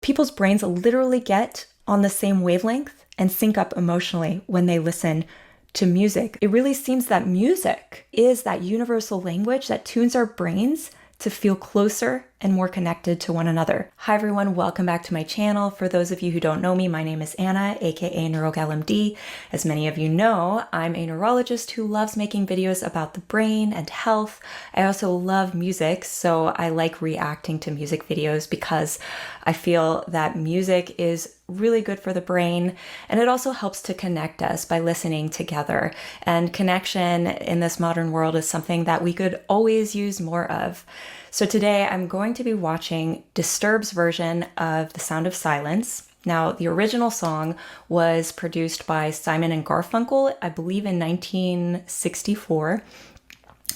people's brains literally get on the same wavelength and sync up emotionally when they listen to music. It really seems that music is that universal language that tunes our brains to feel closer and more connected to one another. Hi everyone, welcome back to my channel. For those of you who don't know me, my name is Anna, aka NeuroGalMD. As many of you know, I'm a neurologist who loves making videos about the brain and health. I also love music, so I like reacting to music videos because I feel that music is really good for the brain, and it also helps to connect us by listening together. And connection in this modern world is something that we could always use more of. So today I'm going to be watching Disturbed's version of The Sound of Silence. Now, the original song was produced by Simon and Garfunkel, I believe in 1964.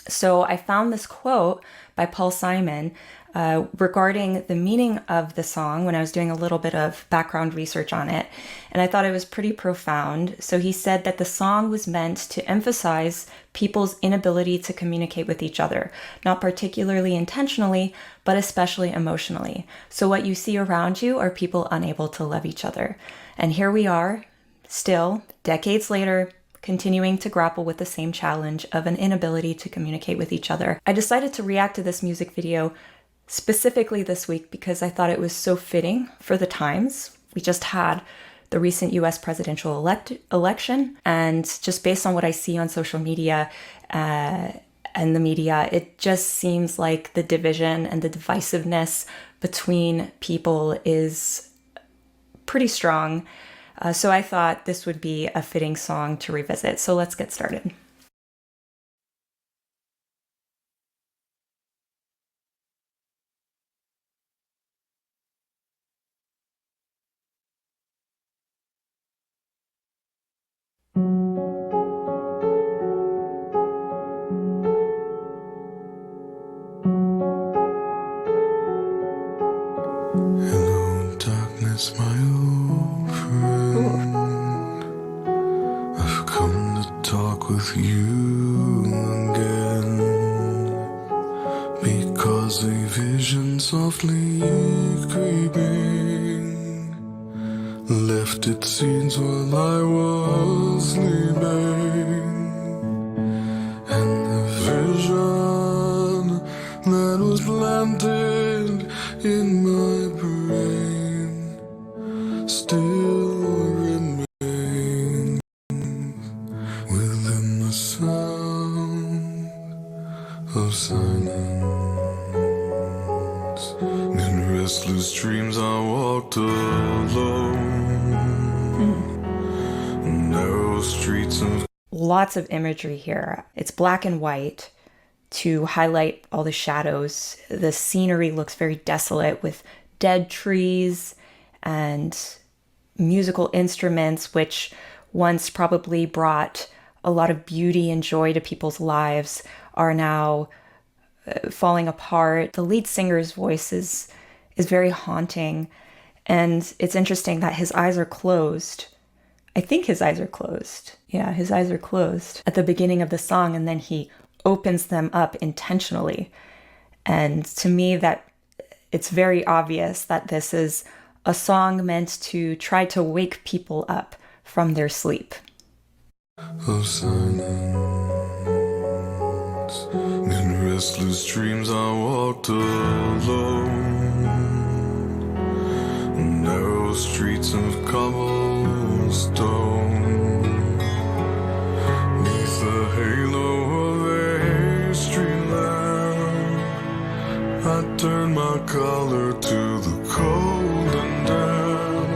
So I found this quote by Paul Simon regarding the meaning of the song when I was doing a little bit of background research on it, and I thought it was pretty profound. So he said that the song was meant to emphasize people's inability to communicate with each other, not particularly intentionally, but especially emotionally. So what you see around you are people unable to love each other. And here we are, still, decades later, continuing to grapple with the same challenge of an inability to communicate with each other. I decided to react to this music video specifically this week because I thought it was so fitting for the times. We just had the recent US presidential election, and just based on what I see on social media and the media, it just seems like the division and the divisiveness between people is pretty strong. So I thought this would be a fitting song to revisit. So let's get started. Hello, darkness, my old friend. I've come to talk with you again, because a vision softly creeping left its seeds while I was sleeping, and the vision that was planted in my brain still remains within the sound of silence. In restless dreams I walked alone, narrow streets of... Lots of imagery here. It's black and white to highlight all the shadows. The scenery looks very desolate with dead trees and musical instruments, which once probably brought a lot of beauty and joy to people's lives, are now falling apart. The lead singer's voice is very haunting, and it's interesting that his eyes are closed. I think his eyes are closed. Yeah, his eyes are closed at the beginning of the song, and then he opens them up intentionally. And to me, that it's very obvious that this is a song meant to try to wake people up from their sleep. Of silence. In restless dreams I walked alone, narrow streets of cobblestone, neath the halo of a street lamp, I turned my collar to the cold and damp,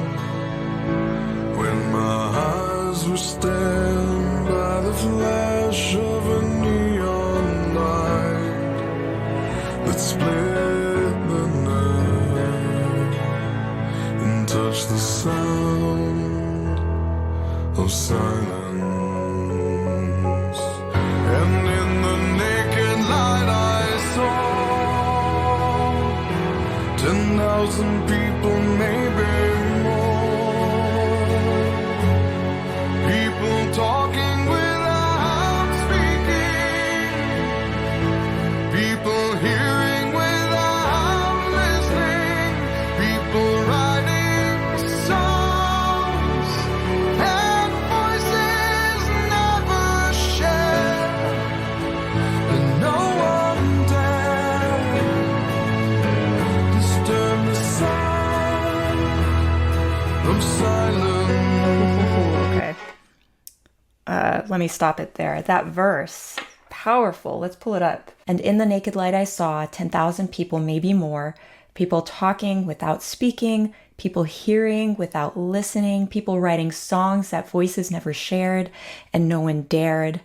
when my eyes were stabbed by the flash of a neon light that split the night and touched the sound of silence. And in the naked light I saw 10,000 people, maybe more, people talking without speaking, people hearing without listening, people riding of silence. Okay. Let me stop it there. That verse, powerful. Let's pull it up. And in the naked light I saw 10,000 people, maybe more, people talking without speaking, people hearing without listening, people writing songs that voices never shared, and no one dared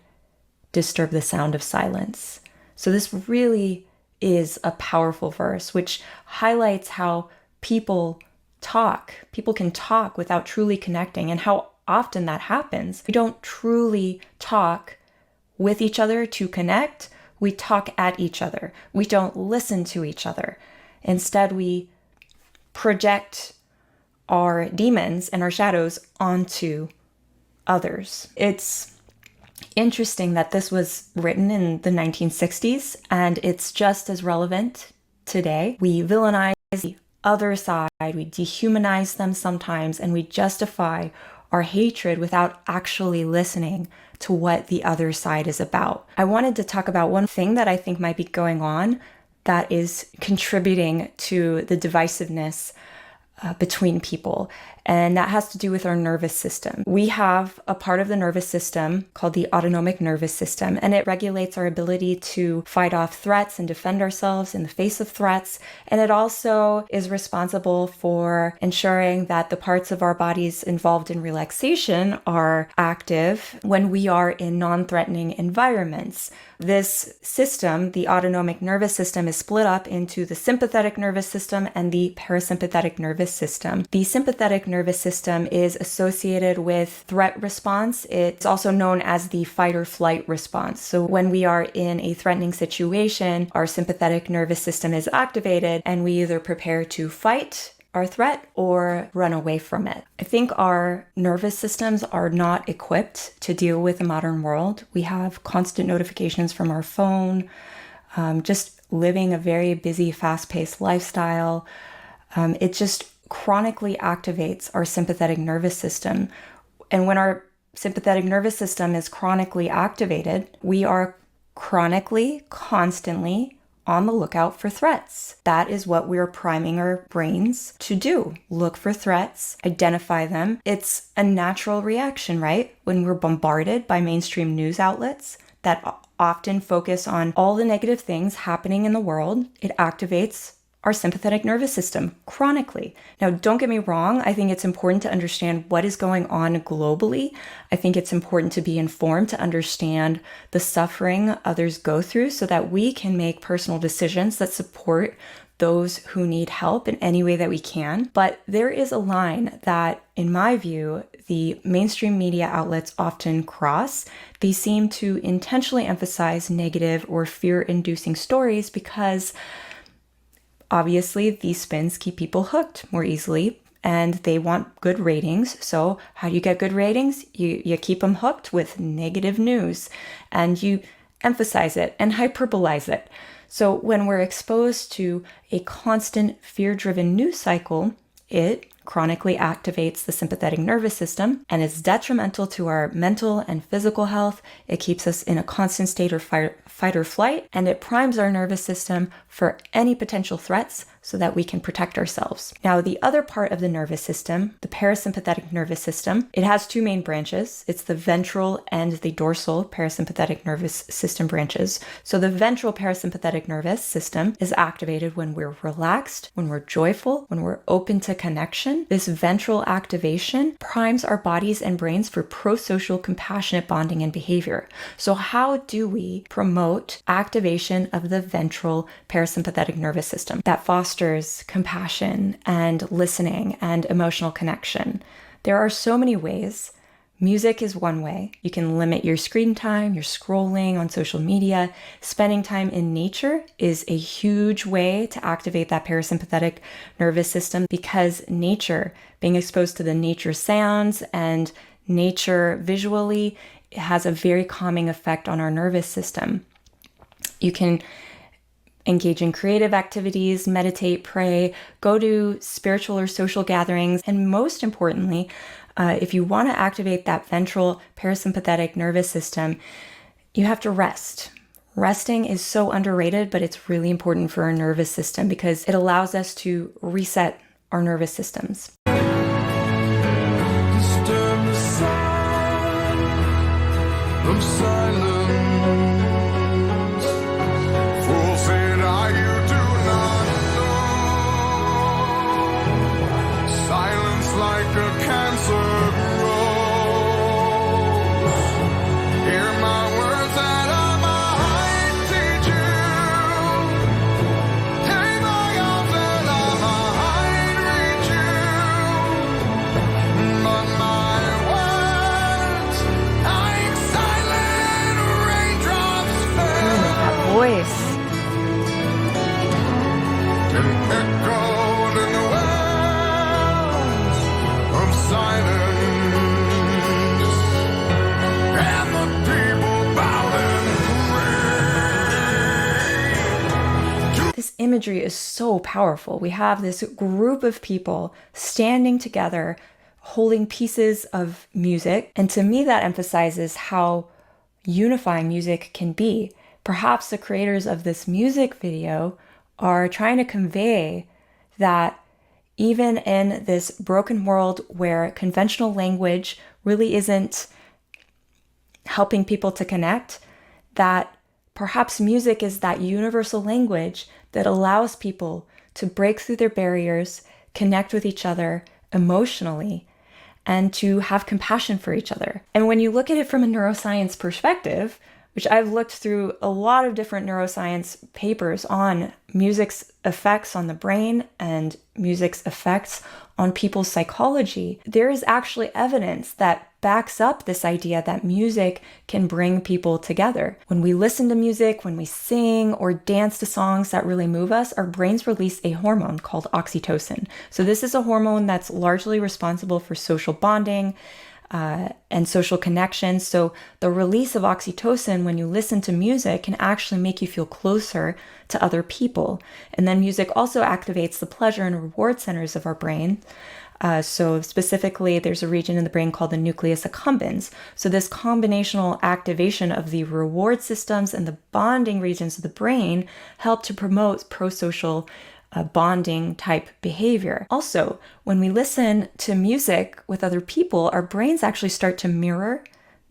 disturb the sound of silence. So this really is a powerful verse, which highlights how people talk. People can talk without truly connecting, and how often that happens. We don't truly talk with each other to connect. We talk at each other. We don't listen to each other. Instead, we project our demons and our shadows onto others. It's interesting that this was written in the 1960s, and it's just as relevant today. We villainize the other side, we dehumanize them sometimes, and we justify our hatred without actually listening to what the other side is about. I wanted to talk about one thing that I think might be going on that is contributing to the divisiveness between people, and that has to do with our nervous system. We have a part of the nervous system called the autonomic nervous system, and it regulates our ability to fight off threats and defend ourselves in the face of threats. And it also is responsible for ensuring that the parts of our bodies involved in relaxation are active when we are in non-threatening environments. This system, the autonomic nervous system, is split up into the sympathetic nervous system and the parasympathetic nervous system. The sympathetic nervous system is associated with threat response. It's also known as the fight or flight response. So when we are in a threatening situation, our sympathetic nervous system is activated, and we either prepare to fight our threat or run away from it. I think our nervous systems are not equipped to deal with the modern world. We have constant notifications from our phone, just living a very busy, fast-paced lifestyle. It just chronically activates our sympathetic nervous system. And when our sympathetic nervous system is chronically activated, we are chronically, constantly on the lookout for threats. That is what we're priming our brains to do. Look for threats, identify them. It's a natural reaction, right? When we're bombarded by mainstream news outlets that often focus on all the negative things happening in the world, it activates our sympathetic nervous system chronically. Now, don't get me wrong. I think it's important to understand what is going on globally. I think it's important to be informed, to understand the suffering others go through so that we can make personal decisions that support those who need help in any way that we can. But there is a line that, in my view, the mainstream media outlets often cross. They seem to intentionally emphasize negative or fear-inducing stories because obviously, these spins keep people hooked more easily, and they want good ratings. So how do you get good ratings? You keep them hooked with negative news, and you emphasize it and hyperbolize it. So when we're exposed to a constant fear-driven news cycle, it chronically activates the sympathetic nervous system and is detrimental to our mental and physical health. It keeps us in a constant state of fight or flight, and it primes our nervous system for any potential threats so that we can protect ourselves. Now, the other part of the nervous system, the parasympathetic nervous system, it has two main branches. It's the ventral and the dorsal parasympathetic nervous system branches. So the ventral parasympathetic nervous system is activated when we're relaxed, when we're joyful, when we're open to connection. This ventral activation primes our bodies and brains for pro-social, compassionate bonding and behavior. So how do we promote activation of the ventral parasympathetic nervous system that fosters compassion and listening and emotional connection? There are so many ways. Music is one way. You can limit your screen time, your scrolling on social media. Spending time in nature is a huge way to activate that parasympathetic nervous system, because nature, being exposed to the nature sounds and nature visually, has a very calming effect on our nervous system. You can engage in creative activities, meditate, pray, go to spiritual or social gatherings, and most importantly, if you want to activate that ventral parasympathetic nervous system, you have to rest. Resting is so underrated, but it's really important for our nervous system because it allows us to reset our nervous systems. of silence. Fool said I, you do not know. Silence like a cancer grows. Hear my words that I might teach you. Take my arms that I might reach you. But my words, like silent raindrops, fell That voice. and echoed in the wells of silence. And the people bowed and prayed. This imagery is so powerful. We have this group of people standing together, holding pieces of music. And to me, that emphasizes how unifying music can be. Perhaps the creators of this music video are trying to convey that even in this broken world where conventional language really isn't helping people to connect, that perhaps music is that universal language that allows people to break through their barriers, connect with each other emotionally, and to have compassion for each other. And when you look at it from a neuroscience perspective, which I've looked through a lot of different neuroscience papers on music's effects on the brain and music's effects on people's psychology, there is actually evidence that backs up this idea that music can bring people together. When we listen to music, when we sing or dance to songs that really move us, our brains release a hormone called oxytocin. So this is a hormone that's largely responsible for social bonding, and social connection. So the release of oxytocin when you listen to music can actually make you feel closer to other people. And then music also activates the pleasure and reward centers of our brain. So specifically, there's a region in the brain called the nucleus accumbens. So this combinational activation of the reward systems and the bonding regions of the brain help to promote pro-social bonding type behavior. Also, when we listen to music with other people, our brains actually start to mirror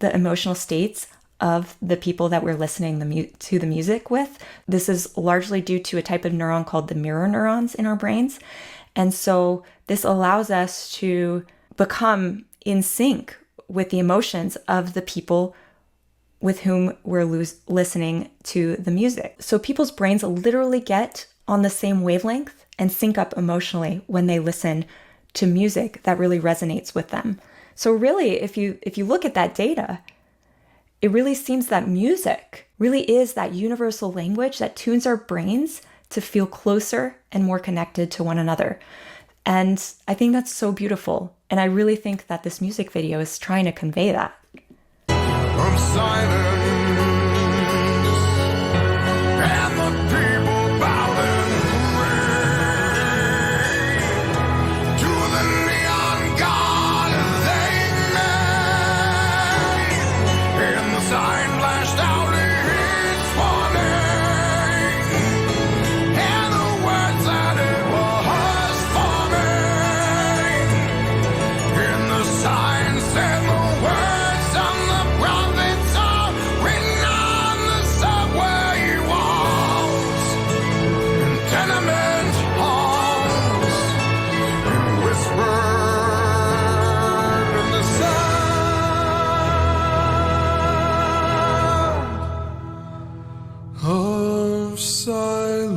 the emotional states of the people that we're listening to the music with. This is largely due to a type of neuron called the mirror neurons in our brains. And so this allows us to become in sync with the emotions of the people with whom we're listening to the music. So people's brains literally get on the same wavelength and sync up emotionally when they listen to music that really resonates with them. So really, if you look at that data, it really seems that music really is that universal language that tunes our brains to feel closer and more connected to one another. And I think that's so beautiful. And I really think that this music video is trying to convey that. Of silence, and the people bowed and prayed to the neon god they made. And the sign flashed out its warning, and the words that it was forming. And the sign said the words on the prophets are written on the subway walls, in tenement halls, and whispered in the sound of silence.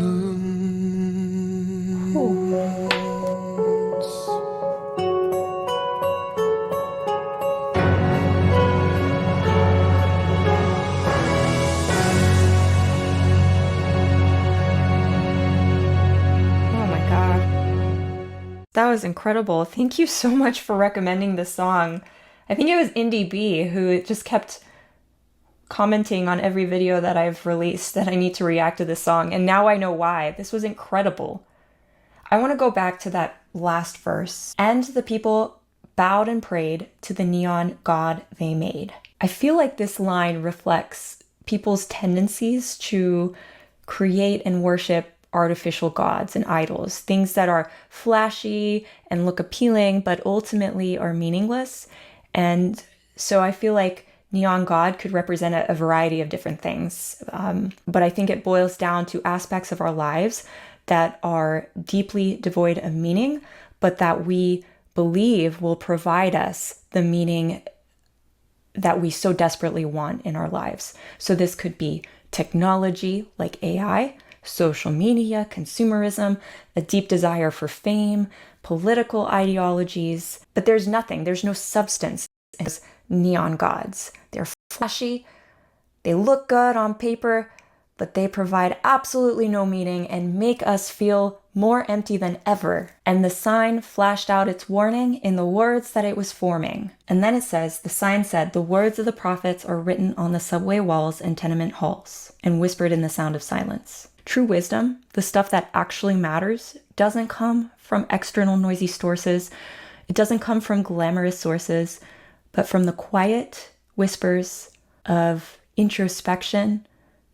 Oh my God. That was incredible. Thank you so much for recommending this song. I think it was Indie B who just kept commenting on every video that I've released that I need to react to this song. And now I know why. This was incredible. I want to go back to that last verse. And the people bowed and prayed to the neon god they made. I feel like this line reflects people's tendencies to create and worship artificial gods and idols, things that are flashy and look appealing, but ultimately are meaningless. And so I feel like neon god could represent a variety of different things. But I think it boils down to aspects of our lives that are deeply devoid of meaning, but that we believe will provide us the meaning that we so desperately want in our lives. So this could be technology like AI, social media, consumerism, a deep desire for fame, political ideologies, but there's no substance in those neon gods. They're flashy, they look good on paper, but they provide absolutely no meaning and make us feel more empty than ever. And the sign flashed out its warning in the words that it was forming. And then it says, the sign said, the words of the prophets are written on the subway walls and tenement halls and whispered in the sound of silence. True wisdom, the stuff that actually matters, doesn't come from external noisy sources. It doesn't come from glamorous sources, but from the quiet whispers of introspection,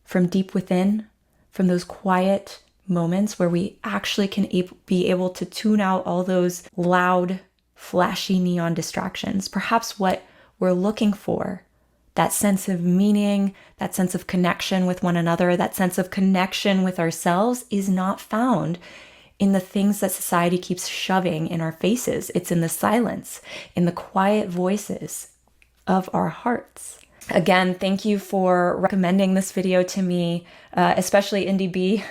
from deep within, from those quiet moments where we actually can be able to tune out all those loud, flashy neon distractions. Perhaps what we're looking for, that sense of meaning, that sense of connection with one another, that sense of connection with ourselves, is not found in the things that society keeps shoving in our faces. It's in the silence, in the quiet voices of our hearts. Again, thank you for recommending this video to me, especially Indie B.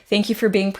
Thank you for being